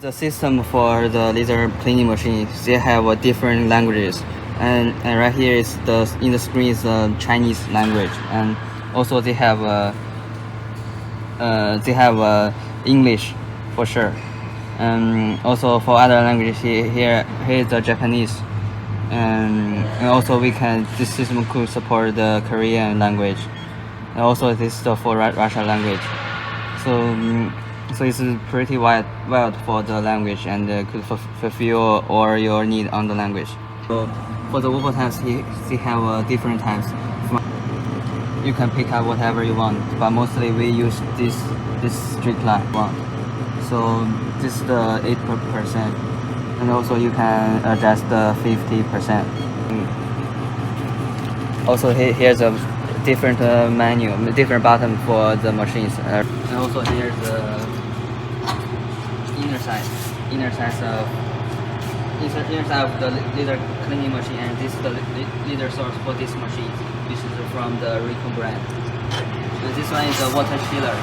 The system for the laser cleaning machine, they have different languages, and right here is in the screen is the Chinese language, and also they have English for sure, and also for other languages here is the Japanese, and also this system could support the Korean language, and also this is for Russian language, so it's pretty wide for the language, and could fulfill all your need on the language. So for the waffle types, they have different types. You can pick up whatever you want, but mostly we use this strict line one. So this is the 8%, and also you can adjust the 50%. Also here's a different menu, different button for the machines, and also here's the inner side of the laser cleaning machine, and this is the laser source for this machine. This is from the Recon brand. And this one is a water chiller.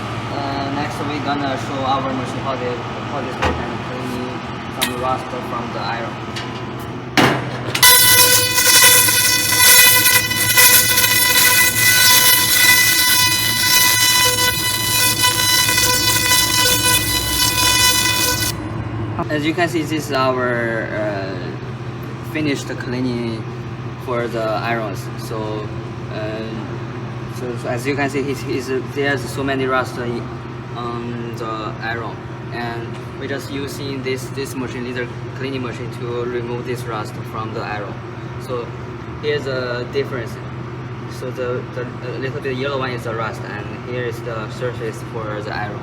Next we're gonna show our machine how this works and cleaning some rust from the iron. As you can see, this is our finished cleaning for the irons. So as you can see, there's so many rust on the iron, and we're just using this machine, laser cleaning machine, to remove this rust from the iron. So here's the difference. So the little bit yellow one is the rust, and here is the surface for the iron.